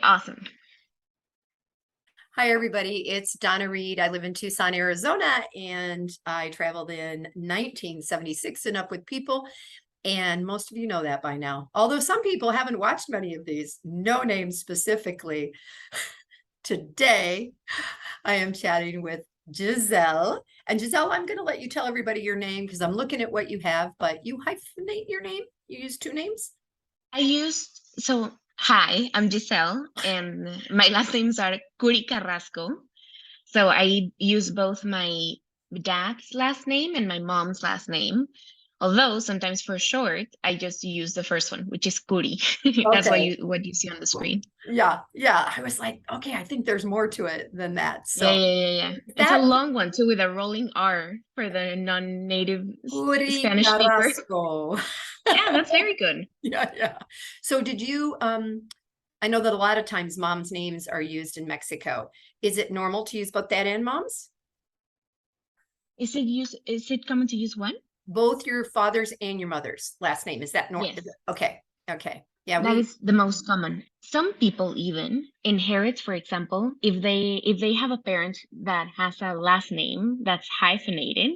Awesome. Hi, everybody. It's Donna Reed. I live in Tucson, Arizona, and I traveled in 1976 and up with people. And most of you know that by now. Although some people haven't watched many of these, no names specifically. Today, I am chatting with Giselle. And Giselle, I'm going to let you tell everybody your name because I'm looking at what you have, but you hyphenate your name? You use two names? Hi, I'm Giselle, and my last names are Kuri Carrasco. So I use both my dad's last name and my mom's last name. Although sometimes for short, I just use the first one, which is Kuri. That's Okay. what you see on the screen. Yeah. Yeah. I was like, okay, I think there's more to it than that. Yeah, So yeah, yeah, yeah. It's a that long one too, with a rolling R for the non-native Kuri Spanish speaker. Carrasco. Yeah, that's very good. Yeah, yeah. So did you I know that a lot of times moms' names are used in Mexico. Is it normal to use both that and mom's? Is it common to use one? Both your father's and your mother's last name. Is that normal? Yes. Okay. Okay. Yeah, That we is the most common. Some people even inherit, for example, if they have a parent that has a last name that's hyphenated,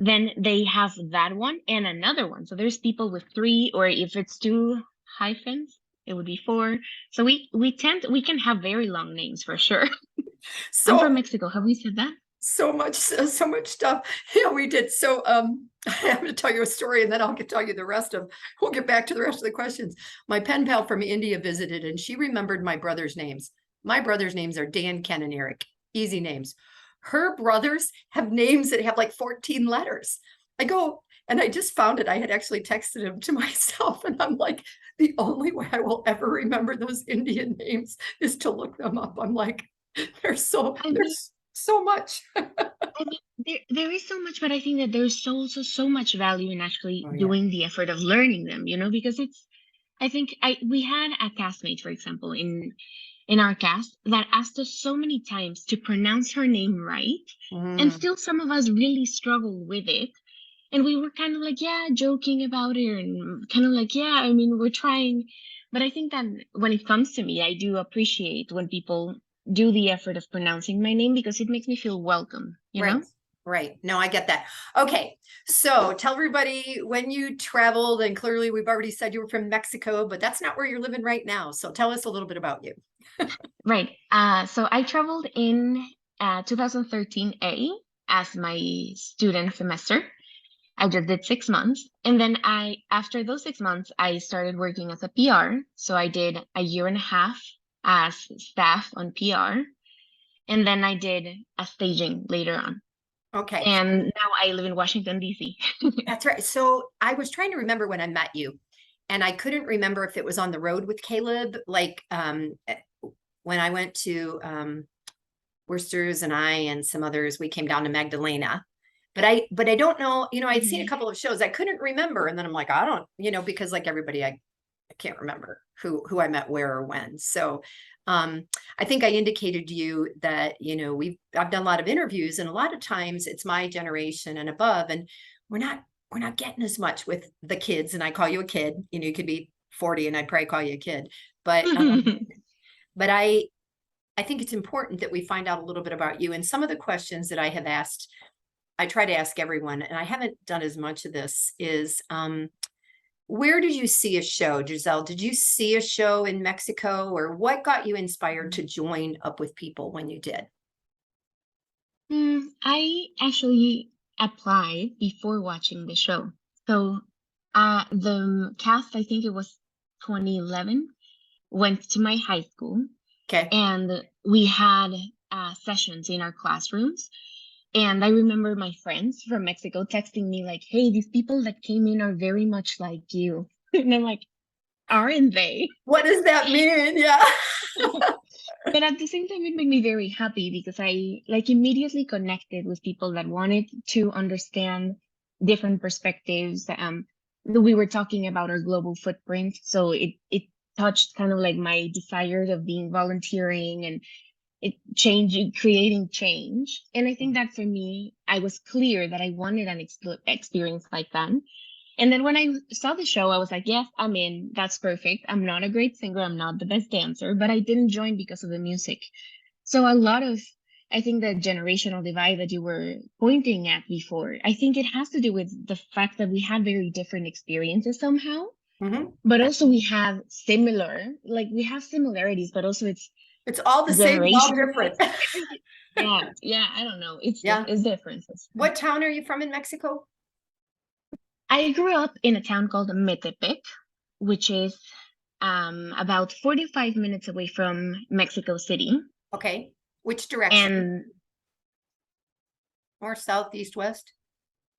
then they have that one and another one. So there's people with three, or if it's two hyphens, it would be four. So we can have very long names for sure. I'm so from Mexico. Have we said that? so much stuff. Yeah, we did. So I have to tell you a story and then I'll get tell you the rest of we'll get back to the rest of the questions. My pen pal from India visited and she remembered my brother's names. My brother's names are Dan, Ken, and Eric. Easy names. Her brothers have names that have like 14 letters. I go, and I just found it. I had actually texted him to myself, and I'm like, the only way I will ever remember those Indian names is to look them up. I'm like, I mean, there's so much. there is so much, but I think that there's also so much value in actually Oh yeah. doing the effort of learning them, because I think we had a castmate, for example, in our cast that asked us so many times to pronounce her name right, and Mm, still some of us really struggled with it. And we were kind of like, yeah, joking about it, and kind of like, yeah, I mean, we're trying. But I think that when it comes to me, I do appreciate when people do the effort of pronouncing my name because it makes me feel welcome, you right. know? Right. No, I get that. Okay. So tell everybody when you traveled, and clearly we've already said you were from Mexico, but that's not where you're living right now. So tell us a little bit about you. Right. So I traveled in 2013 as my student semester. I just did 6 months. And then after those 6 months, I started working as a PR. So I did a year and a half as staff on PR. And then I did a staging later on. Okay. And now I live in Washington, D.C. That's right. So I was trying to remember when I met you, and I couldn't remember if it was on the road with Caleb, like when I went to Worcester's and I and some others, we came down to Magdalena. But I don't know, I'd seen a Mhm. couple of shows. I couldn't remember. And then I'm like, I don't, because like everybody, I can't remember who I met where or when. So I think I indicated to you that, I've done a lot of interviews and a lot of times it's my generation and above, and we're not we're not getting as much with the kids. And I call you a kid, you could be 40 and I'd probably call you a kid. But I think it's important that we find out a little bit about you. And some of the questions that I have asked, I try to ask everyone, and I haven't done as much of this, is where did you see a show, Giselle? Did you see a show in Mexico, or what got you inspired to join up with people when you did? I actually applied before watching the show. So the cast, I think it was 2011, went to my high school, Okay. and we had sessions in our classrooms. And I remember my friends from Mexico texting me like, "Hey, these people that came in are very much like you." And I'm like, "Aren't they?" What does that mean? Yeah. But at the same time, it made me very happy because I like immediately connected with people that wanted to understand different perspectives. We were talking about our global footprint, so it touched kind of like my desires of being volunteering and creating change. And I think that for me, I was clear that I wanted an experience like that. And then when I saw the show, I was like, yes, I'm in. That's perfect. I'm not a great singer. I'm not the best dancer, but I didn't join because of the music. So a lot of, I think the generational divide that you were pointing at before, I think it has to do with the fact that we had very different experiences somehow, Mhm. but also we have similar, like we have similarities, but also it's It's all the same, but all generation different. wise. Yeah, yeah, I don't know. Yeah. It's differences. What town are you from in Mexico? I grew up in a town called Metepec, which is about 45 minutes away from Mexico City. Okay. Which direction? And North, south, east, west?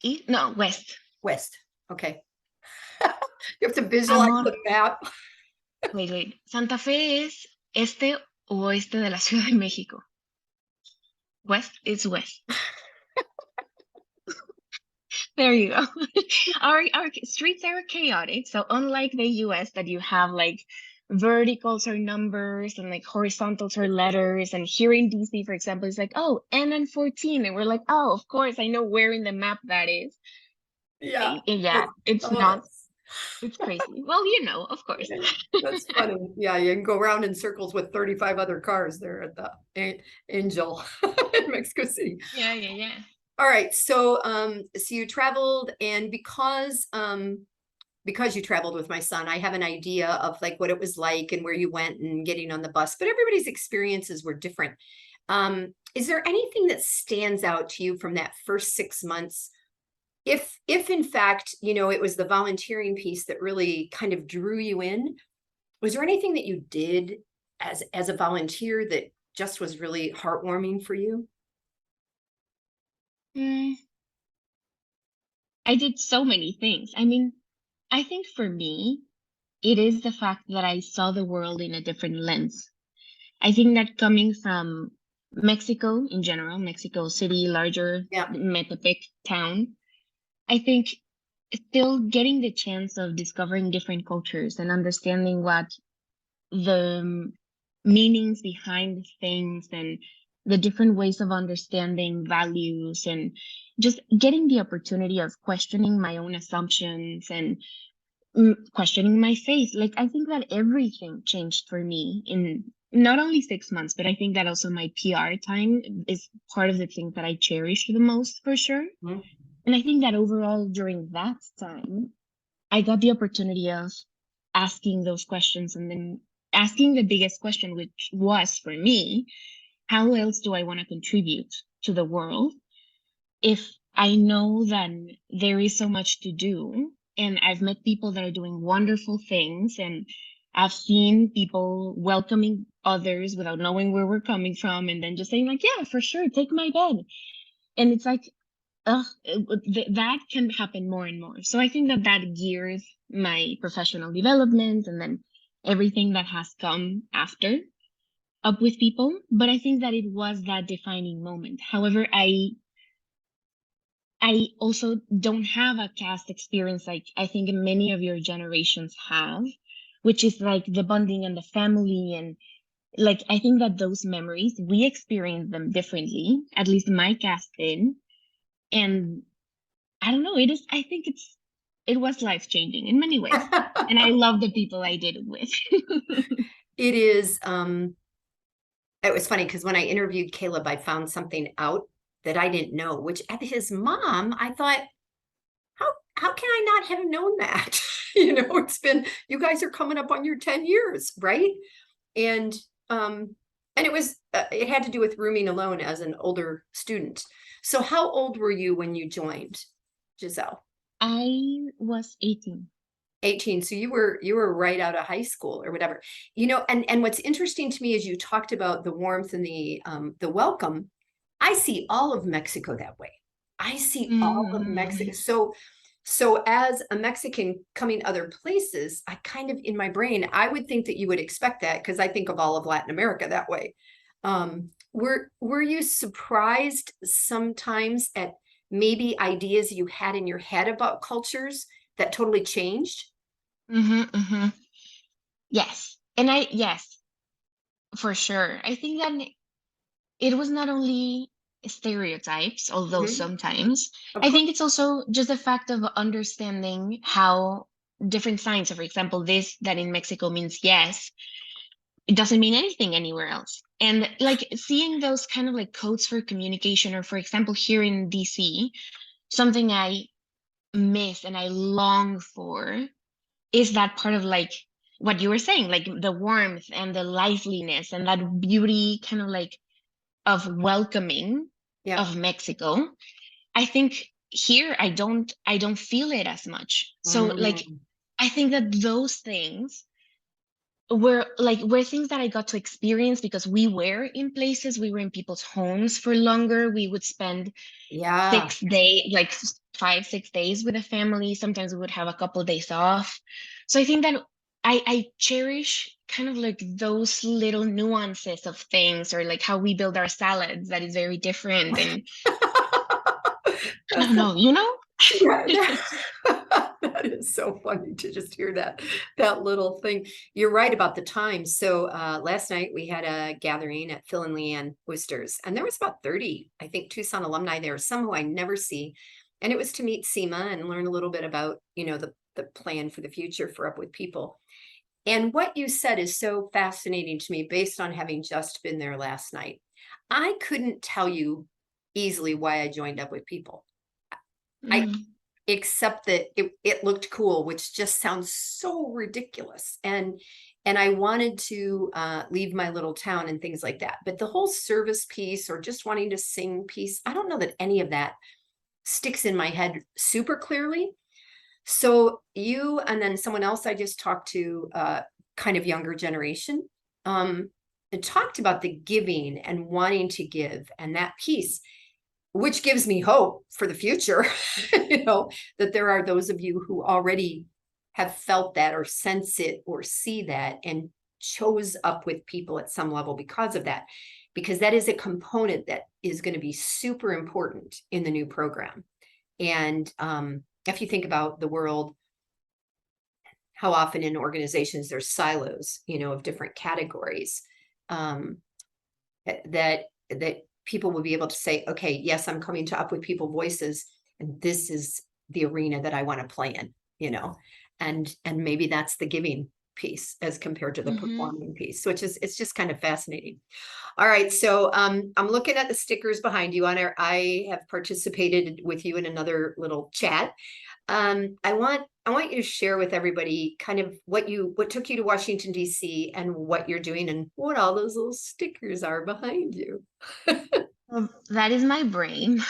east, no, west. West. Okay. You have to visualize Amor, the map. wait. Santa Fe es este o oeste de la Ciudad de México. West is west. There you go. Our streets are chaotic. So unlike the US that you have like verticals or numbers and like horizontals or letters, and here in DC, for example, it's like, oh, NN14. And we're like, oh, of course, I know where in the map that is. Yeah. Yeah, That's, it's oh, not, it's crazy. Well, of course. that's funny. Yeah, you can go around in circles with 35 other cars there at the Angel in Mexico City. Yeah. All right. So you traveled, and because you traveled with my son, I have an idea of like what it was like and where you went and getting on the bus, but everybody's experiences were different. Is there anything that stands out to you from that first 6 months? If in fact, it was the volunteering piece that really kind of drew you in, was there anything that you did as a volunteer that just was really heartwarming for you? Mm, I did so many things. I mean, I think for me, it is the fact that I saw the world in a different lens. I think that coming from Mexico in general, Mexico City, larger Yeah. Metepec town, I think still getting the chance of discovering different cultures and understanding what the meanings behind things and the different ways of understanding values, and just getting the opportunity of questioning my own assumptions and questioning my faith. Like, I think that everything changed for me in not only 6 months, but I think that also my PR time is part of the things that I cherish the most for sure. Mhm. And I think that overall during that time, I got the opportunity of asking those questions, and then asking the biggest question, which was for me, how else do I want to contribute to the world if I know that there is so much to do, and I've met people that are doing wonderful things, and I've seen people welcoming others without knowing where we're coming from, and then just saying like, yeah, for sure, take my bed. And it's like, that can happen more and more. So I think that that gears my professional development, and then everything that has come after up with people. But I think that it was that defining moment. However, I also don't have a cast experience like I think many of your generations have, which is like the bonding and the family. And like, I think that those memories, we experience them differently, at least my cast did. And I don't know, I think it was life changing in many ways. And I love the people I did it with. It is, it was funny because when I interviewed Caleb, I found something out that I didn't know, which at his mom, I thought, how can I not have known that? It's been, you guys are coming up on your 10 years, right? And it had to do with rooming alone as an older student. So how old were you when you joined, Giselle? I was 18. 18. So you were right out of high school or whatever. And what's interesting to me is you talked about the warmth and the welcome. I see all of Mexico that way. I see all of Mexico. Mm-hmm. So as a Mexican coming other places, I kind of, in my brain, I would think that you would expect that because I think of all of Latin America that way. Were you surprised sometimes at maybe ideas you had in your head about cultures that totally changed? Mm-hmm. Yes. Yes, for sure. I think that it was not only stereotypes, although Mhm. sometimes. Of I course. think it's also just the fact of understanding how different signs. So, for example, this that in Mexico means yes, it doesn't mean anything anywhere else. And like seeing those kind of like codes for communication, or for example, here in DC, something I miss and I long for is that part of like what you were saying, like the warmth and the liveliness and that beauty kind of like of welcoming Yeah. of Mexico. I think here I don't feel it as much. So like Mm. I think that those things were things that I got to experience because we were in places, we were in people's homes for longer. We would spend Yeah. 6 days, like 5, 6 days with a family. Sometimes we would have a couple of days off. So I think that I cherish kind of like those little nuances of things, or like how we build our salads that is very different. And I That's don't so, know, you know? yeah, that is so funny to just hear that little thing. You're right about the time. So last night we had a gathering at Phil and Leanne Oysters, and there was about 30, I think, Tucson alumni there, some who I never see. And it was to meet Seema and learn a little bit about, the plan for the future for Up With People. And what you said is so fascinating to me based on having just been there last night. I couldn't tell you easily why I joined Up With People. I Mhm. except that it looked cool, which just sounds so ridiculous. And I wanted to leave my little town and things like that. But the whole service piece or just wanting to sing piece, I don't know that any of that sticks in my head super clearly. So you and then someone else I just talked to, kind of younger generation, and talked about the giving and wanting to give and that piece, which gives me hope for the future, that there are those of you who already have felt that or sense it or see that and chose Up With People at some level because of that, because that is a component that is going to be super important in the new program. And if you think about the world, how often in organizations there's silos, of different categories, um, that people will be able to say, okay, yes, I'm coming to Up With People voices, and this is the arena that I want to play in, and maybe that's the giving piece as compared to the Mhm. performing piece, which is it's just kind of fascinating. All right, so I'm looking at the stickers behind you. I have participated with you in another little chat. I want you to share with everybody kind of what took you to Washington, D.C., and what you're doing and what all those little stickers are behind you. That is my brain.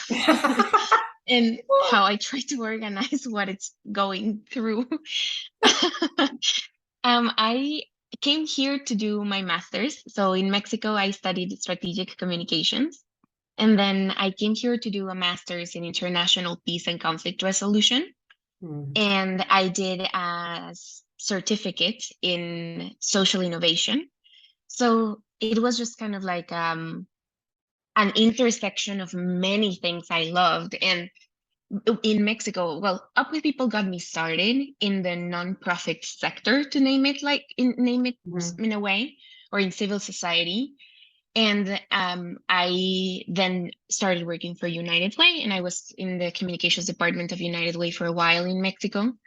And how I try to organize what it's going through. I came here to do my master's. So in Mexico, I studied strategic communications. And then I came here to do a master's in international peace and conflict resolution. Hmm. And I did a certificate in social innovation. So it was just kind of like an intersection of many things I loved. And in Mexico, well, Up With People got me started in the nonprofit sector, to name it Mhm. in a way, or in civil society. And I then started working for United Way, and I was in the communications department of United Way for a while in Mexico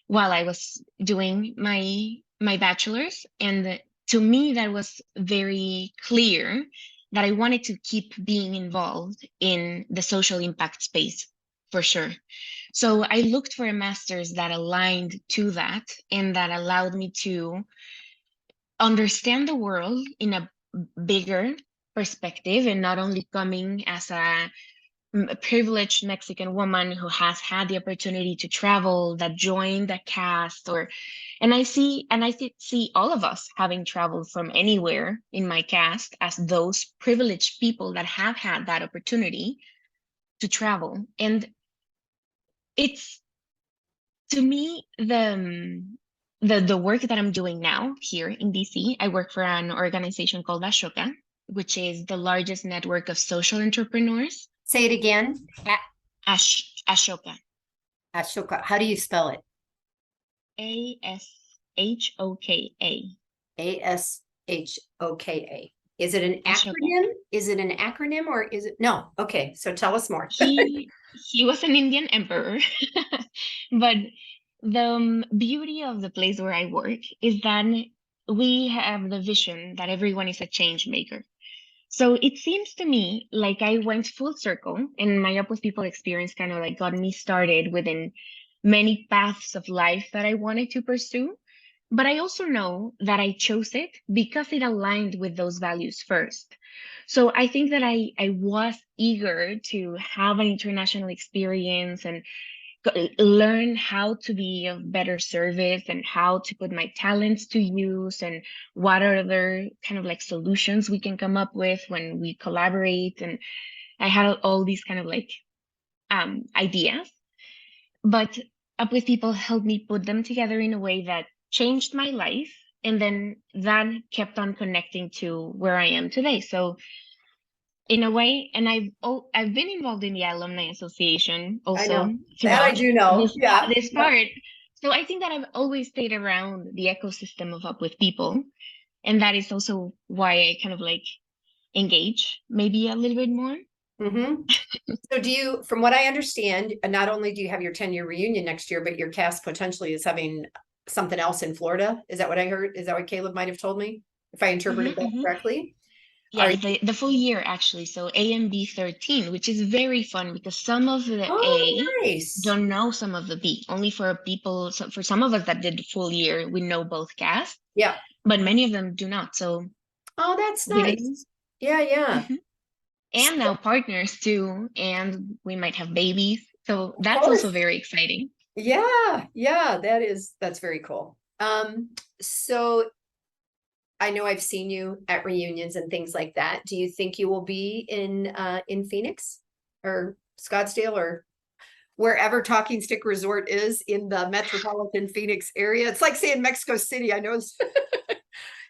while I was doing my bachelor's. And to me, that was very clear that I wanted to keep being involved in the social impact space for sure. So I looked for a master's that aligned to that and that allowed me to understand the world in a bigger perspective, and not only coming as a privileged Mexican woman who has had the opportunity to travel, that joined a cast, and I see all of us having traveled from anywhere in my cast as those privileged people that have had that opportunity to travel. And it's, to me, the work that I'm doing now here in DC. I work for an organization called Ashoka, which is the largest network of social entrepreneurs. Say it again. Ashoka. Ashoka. How do you spell it? ASHOKA. ASHOKA. Is it an Ashoka. acronym? Is it an acronym or is it? No. Okay. So tell us more. He was an Indian emperor, but the beauty of the place where I work is that we have the vision that everyone is a change maker. So it seems to me like I went full circle, and my Up with People experience kind of like got me started within many paths of life that I wanted to pursue. But I also know that I chose it because it aligned with those values first. So I think that I was eager to have an international experience and learn how to be of better service and how to put my talents to use and what are other kind of like solutions we can come up with when we collaborate. And I had all these kind of like ideas, but Up with People helped me put them together in a way that changed my life. And then that kept on connecting to where I am today. So in a way, and I've been involved in the alumni association I also know that I throughout do know. Yeah. this Yep. part. So I think that I've always stayed around the ecosystem of Up with People, and that is also why I kind of like engage maybe a little bit more. Mm-hmm. So do you, from what I understand, not only do you have your 10-year reunion next year, but your cast potentially is having something else in Florida? Is that what I heard? Is that what Caleb might have told me? If I interpreted that Hmm. correctly? Are Yes, the full year actually. So A and B 13, which is very fun because some of the Oh, A nice. don't know some of the B. Only for people, so for some of us that did the full year, we know both casts, Yeah. but many of them do not. So Oh, that's really, nice. Yeah, yeah. mhm. And So, now partners too, and we might have babies. So of that's also course. very exciting. Yeah, yeah, that's very cool. So I know I've seen you at reunions and things like that. Do you think you will be in Phoenix or Scottsdale or wherever Talking Stick Resort is in the metropolitan Phoenix area? It's like saying Mexico City. I know it's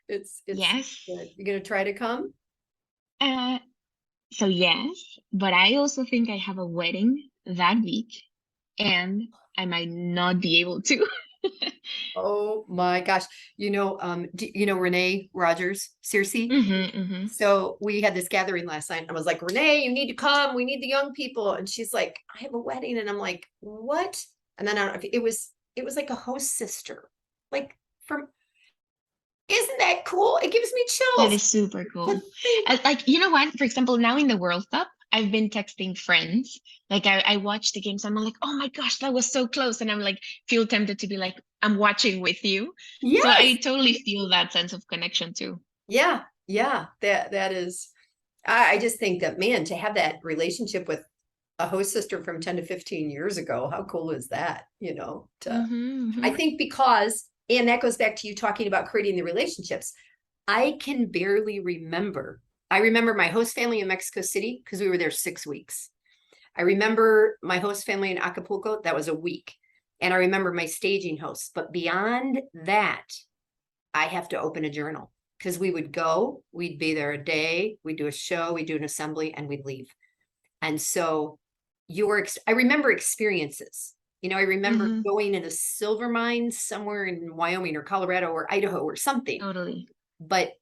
it's Yes. good. You gonna try to come? Uh, so yes, but I also think I have a wedding that week, and I might not be able to. Oh my gosh. You know Renee Rogers, Circe? Hmm. So we had this gathering last night. I was like, Renee, you need to come. We need the young people. And she's like, I have a wedding. And I'm like, what? And then I don't know if it was like a host sister. Like from isn't that cool? It gives me That chills is super to cool. think. Like, you know what? For example, now in the World Cup, I've been texting friends. Like, I watch the games. I'm like, oh my gosh, that was so close. And I'm like, feel tempted to be like, I'm watching with you. So I Yes. totally feel that sense of connection too. Yeah. Yeah. That is I just think that man, to have that relationship with a host sister from 10 to 15 years ago, how cool is that? To Hmm. I Hmm. think because, and that goes back to you talking about creating the relationships. I can barely remember. I remember my host family in Mexico City because we were there 6 weeks. I remember my host family in Acapulco, that was a week. And I remember my staging hosts. But beyond that, I have to open a journal because we would go, we'd be there a day, we'd do a show, we'd do an assembly, and we'd leave. And so I remember experiences. I remember Hmm. going in a silver mine somewhere in Wyoming or Colorado or Idaho or something, Totally. but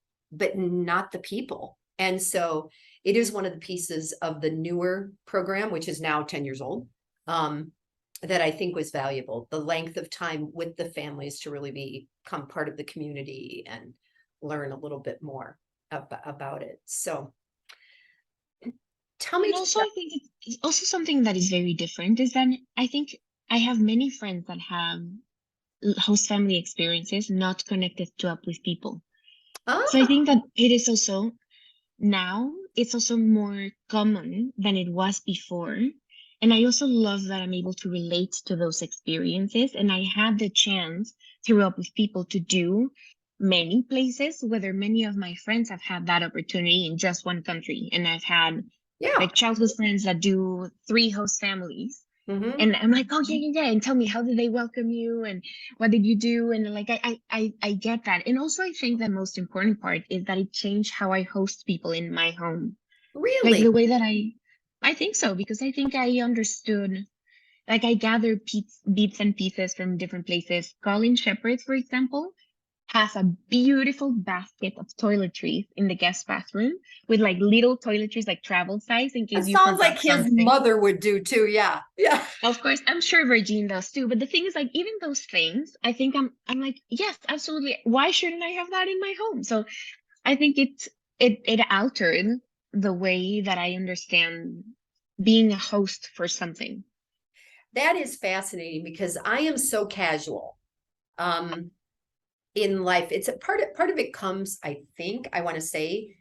not the people. And so it is one of the pieces of the newer program, which is now 10 years old, that I think was valuable. The length of time with the families to really become part of the community and learn a little bit more about it. So tell me, And also, I think it's also something that is very different is that I think I have many friends that have host family experiences not connected to Up with People. So I ah, think that it is also now, it's also more common than it was before. And I also love that I'm able to relate to those experiences. And I had the chance to Up with People to do many places, whether many of my friends have had that opportunity in just one country. And I've had yeah. like childhood friends that do three host families. Hmm. And I'm like, oh yeah, yeah, yeah. And tell me, how did they welcome you? And what did you do? And like, I get that. And also, I think the most important part is that it changed how I host people in my home. Like Really? the way that I think so, because I think I understood, like I gathered bits and pieces from different places. Colin Shepard, for example, has a beautiful basket of toiletries in the guest bathroom with like little toiletries, like travel size, in It case you sounds like forgot his something. mother would do too. Yeah. Yeah. Of course, I'm sure Virgin does too. But the thing is, like, even those things, I think I'm like, yes, absolutely. Why shouldn't I have that in my home? So I think it altered the way that I understand being a host for something. That is fascinating because I am so casual. Um, in life. It's a part of it comes, I think, I want to say,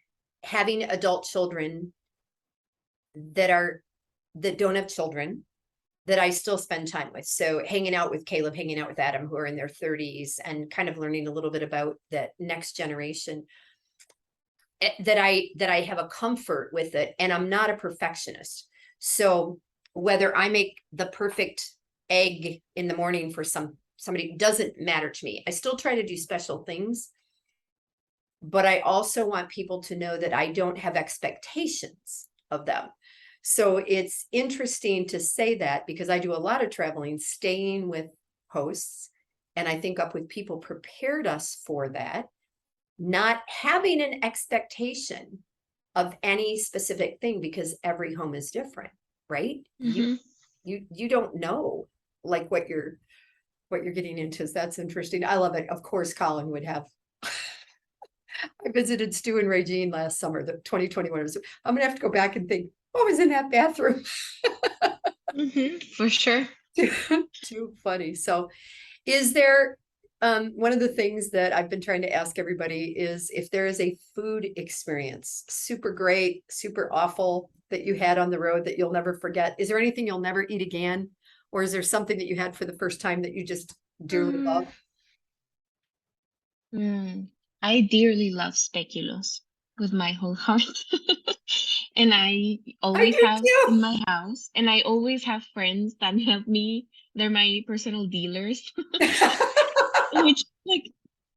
having adult children that are that don't have children that I still spend time with. So hanging out with Caleb, hanging out with Adam, who are in their 30s, and kind of learning a little bit about that next generation. That I have a comfort with it, and I'm not a perfectionist. So whether I make the perfect egg in the morning for somebody doesn't matter to me. I still try to do special things, but I also want people to know that I don't have expectations of them. So it's interesting to say that because I do a lot of traveling, staying with hosts, and I think Up With People prepared us for that, not having an expectation of any specific thing because every home is different, right? You Hmm. you don't know like what you're getting into. So that's interesting. I love it. Of course, Colin would have. I visited Stu and Regine last summer, the 2021. I'm gonna have to go back and think, what was in that bathroom? For sure. Too funny. So is there one of the things that I've been trying to ask everybody is if there is a food experience, super great, super awful, that you had on the road that you'll never forget? Is there anything you'll never eat again? Or is there something that you had for the first time that you just dearly Mm, love? I dearly love speculoos with my whole heart. And I I always have do in my house, and I always have friends that help me. They're my personal dealers, too. which like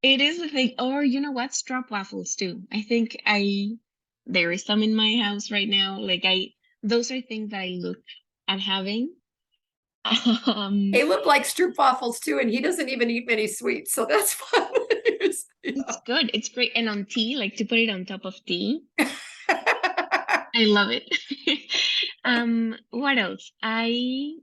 it is a thing. Or you know what? Strop waffles too. I think there is some in my house right now. Like those are things that I look at having. Um, Caleb likes stroopwafels too, and he doesn't even eat many sweets, so that's fun. it's good. It's great. And on tea, like to put it on top of tea. Yeah. I love it. What else? I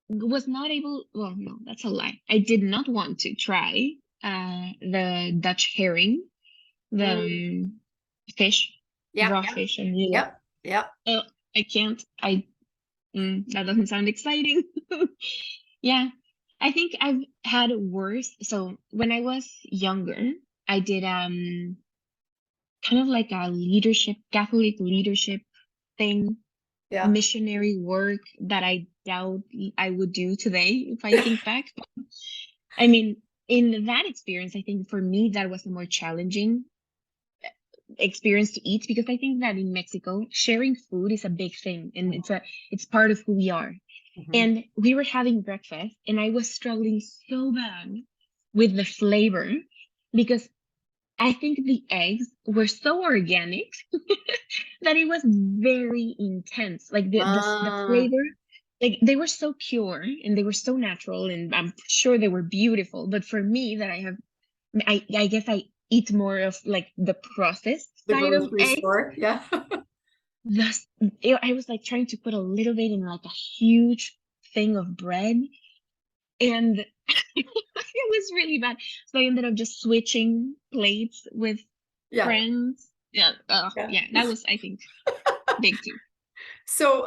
was not able, well, no, that's a lie. I did not want to try the Dutch herring, the Mm, fish, yeah, raw fish, and yep, yep. oh, I can't. That doesn't sound exciting. Yeah, I think I've had worse. So when I was younger, I did kind of like a leadership, Catholic leadership thing, Yeah. missionary work that I doubt I would do today if I think back. I mean, in that experience, I think for me that was a more challenging experience to eat because I think that in Mexico, sharing food is a big thing and it's part of who we are. Mhm. And we were having breakfast and I was struggling so bad with the flavor because I think the eggs were so organic that it was very intense. Like the Uh, flavor, like they were so pure and they were so natural, and I'm sure they were beautiful. But for me, that I guess I eat more of like the processed the side of grocery eggs. store. Yeah. Thus, I was like trying to put a little bit in like a huge thing of bread, and it was really bad. So I ended up just switching plates with Yeah. friends. Yeah, Yeah. yeah, that was I think big too. So,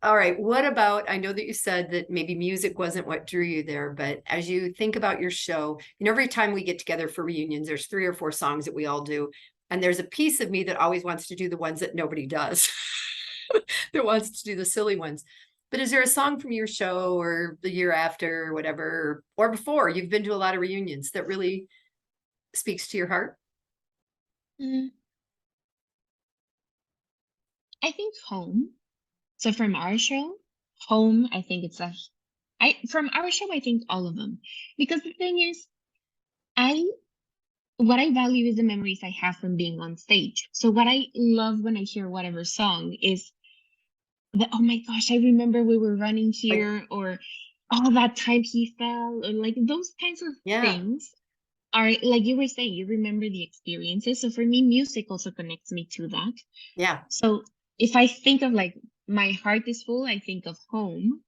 all right. What about, I know that you said that maybe music wasn't what drew you there, but as you think about your show, every time we get together for reunions, there's 3 or 4 songs that we all do. And there's a piece of me that always wants to do the ones that nobody does, that wants to do the silly ones. But is there a song from your show or the year after or whatever, or before you've been to a lot of reunions that really speaks to your heart? Mm, I think home. So from our show, home, I think it's a I from our show, I think all of them. Because the thing is, I what I value is the memories I have from being on stage. So what I love when I hear whatever song is the oh my gosh, I remember we were running Like, here, or oh, that time he fell, or like those kinds of Yeah, things are like you were saying, you remember the experiences. So for me, music also connects me to that. yeah. So if I think of like my heart is full, I think of home.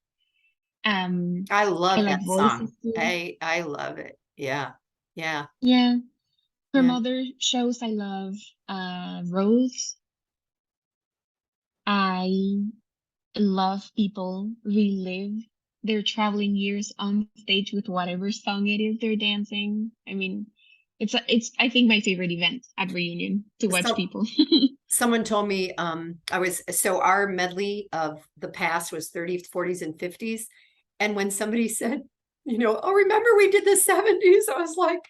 I I love like that voices song. too. I love it. Yeah, yeah, Yeah. From yeah. other shows, I love Rose. I love people relive their traveling years on stage with whatever song it is they're dancing. I mean, it's I think my favorite event at reunion to watch So people. someone told me so our medley of the past was 30s, 40s, and 50s. And when somebody said, oh, remember we did the 70s, I was like,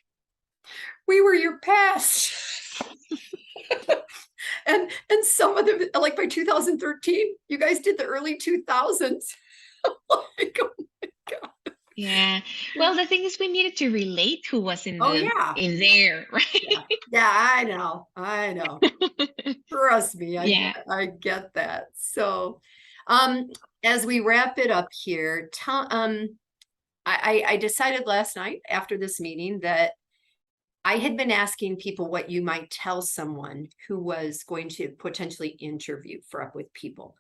we were your past. And some of them, like by 2013, you guys did the early 2000s. Like, oh my God. Yeah. Well, the thing is we needed to relate who was Oh yeah. in there, Yeah. right? Yeah, I know. I know. Trust me, Yeah. I get that. So, um, as we wrap it up here, I decided last night after this meeting that I had been asking people what you might tell someone who was going to potentially interview for Up With People.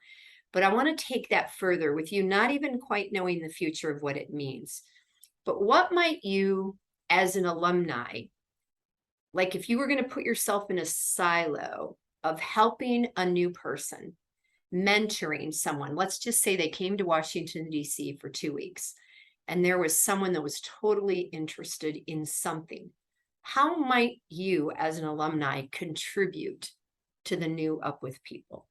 But I want to take that further with you, not even quite knowing the future of what it means. But what might you, as an alumni, like if you were going to put yourself in a silo of helping a new person, mentoring someone, let's just say they came to Washington, D.C. for 2 weeks, and there was someone that was totally interested in something. How might you, as an alumni, contribute to the new Up With People?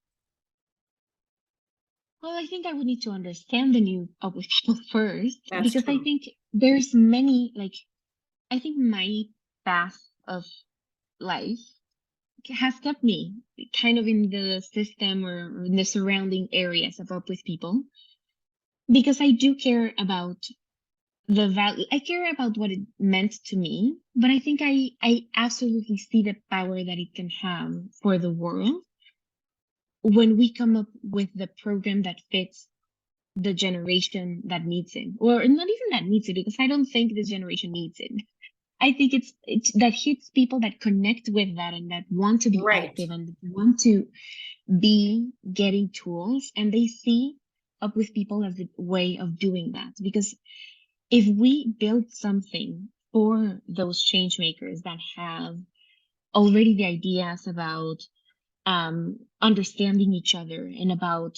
Well, I think I would need to understand the new Up With People first That's because I true. think there's many like I think my path of life has kept me kind of in the system or in the surrounding areas of Up With People because I do care about the value. I care about what it meant to me, but I think I absolutely see the power that it can have for the world when we come up with the program that fits the generation that needs it, or not even that needs it, because I don't think this generation needs it. I think it's that hits people that connect with that and that want to be Right. active and want to be getting tools, and they see Up With People as a way of doing that. Because if we build something for those change makers that have already the ideas about understanding each other and about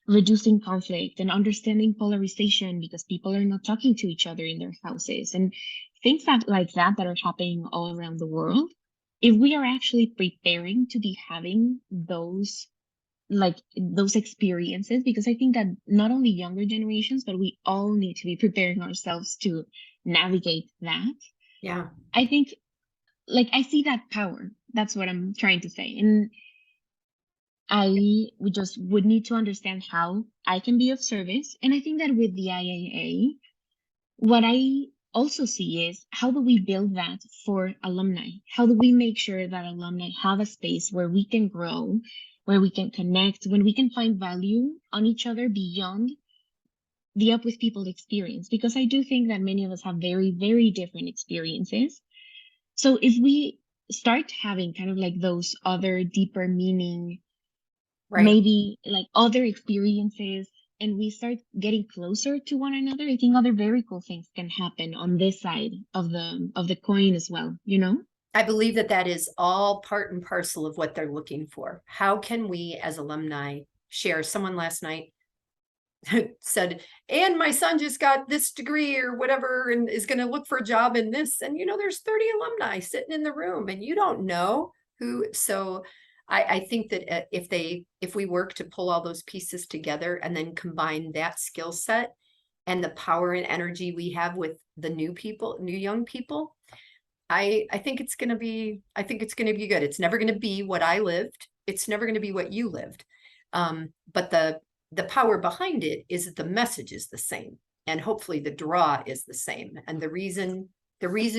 reducing conflict and understanding polarization because people are not talking to each other in their houses and things that like that are happening all around the world. If we are actually preparing to be having those experiences, because I think that not only younger generations, but we all need to be preparing ourselves to navigate that. Yeah. I think like I see that power. That's what I'm trying to say. And I would just would need to understand how I can be of service. And I think that with the IAA, what I also see is how do we build that for alumni? How do we make sure that alumni have a space where we can grow, where we can connect, when we can find value on each other beyond the Up With People experience? Because I do think that many of us have very, very different experiences. So if we start having kind of like those other deeper meaning, Right. maybe like other experiences, and we start getting closer to one another, I think other very cool things can happen on this side of the coin as well, you know? I believe that that is all part and parcel of what they're looking for. How can we, as alumni, share? Someone last night said, and my son just got this degree or whatever and is going to look for a job in this. And, there's 30 alumni sitting in the room and you don't know who. So I think that if we work to pull all those pieces together and then combine that skill set and the power and energy we have with the new young people, I think it's going to be, I think it's going to be good. It's never going to be what I lived. It's never going to be what you lived. But the power behind it is that the message is the same, and hopefully the draw is the same. And the reason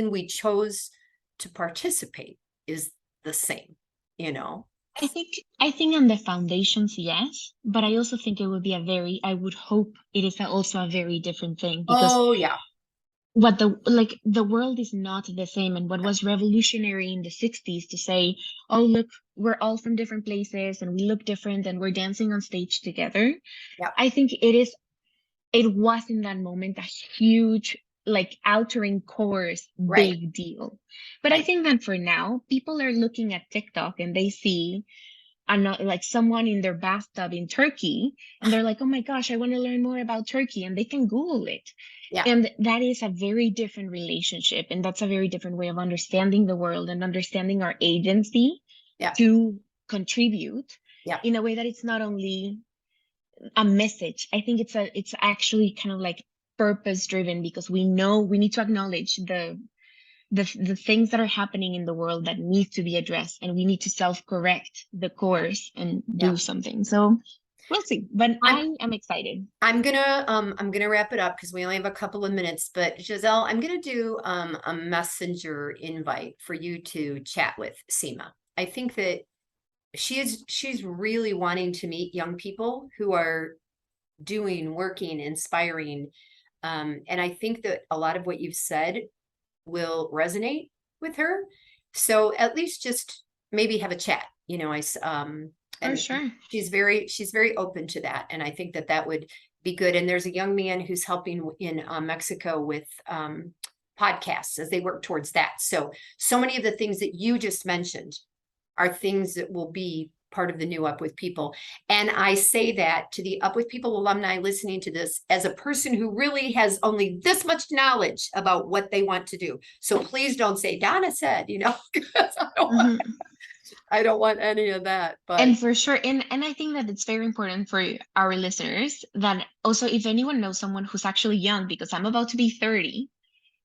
we chose to participate is the same, you know. I think on the foundations, yes, but I also think it would be I would hope it is also a very different thing because Oh, yeah. the world is not the same, and what was revolutionary in the 60s to say, oh look, we're all from different places and we look different and we're dancing on stage together. Yeah. I think it was in that moment a huge, like, altering course Right. big deal. But I Right. think that for now people are looking at TikTok and they see like someone in their bathtub in Turkey, and they're like, oh my gosh, I want to learn more about Turkey, and they can Google it. Yeah. And that is a very different relationship, and that's a very different way of understanding the world and understanding our agency Yeah. to contribute Yeah. in a way that it's not only a message. I think it's actually kind of like purpose driven, because we know we need to acknowledge the things that are happening in the world that need to be addressed, and we need to self-correct the course and Yeah. do something. So we'll see, but I'm I am excited. I'm gonna wrap it up because we only have a couple of minutes, but Giselle, I'm gonna do a messenger invite for you to chat with Seema. I think that she's really wanting to meet young people who are doing, working, inspiring. And I think that a lot of what you've said will resonate with her. So at least just maybe have a chat, For and sure. she's very open to that. And I think that that would be good. And there's a young man who's helping in Mexico with podcasts as they work towards that. So many of the things that you just mentioned are things that will be part of the new Up With People. And I say that to the Up With People alumni listening to this as a person who really has only this much knowledge about what they want to do. So please don't say Donna said, because Mhm. I don't want any of that. But And for sure, and I think that it's very important for our listeners that also, if anyone knows someone who's actually young, because I'm about to be 30,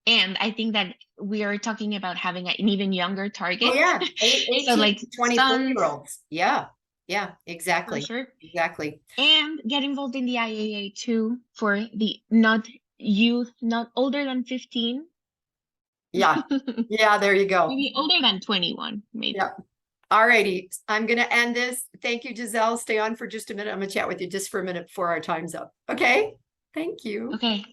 and I think that we are talking about having an even younger oh target. yeah, So 18 like to 24 year sons, olds. Yeah, yeah, for exactly. sure. Exactly. And get involved in the IAA too, for the not youth, not older than 15. Yeah. Yeah, there you go. Maybe older than 21, maybe. Yeah. All righty. I'm going to end this. Thank you, Giselle. Stay on for just a minute. I'm going to chat with you just for a minute before our time's up. Okay. Thank you. Okay.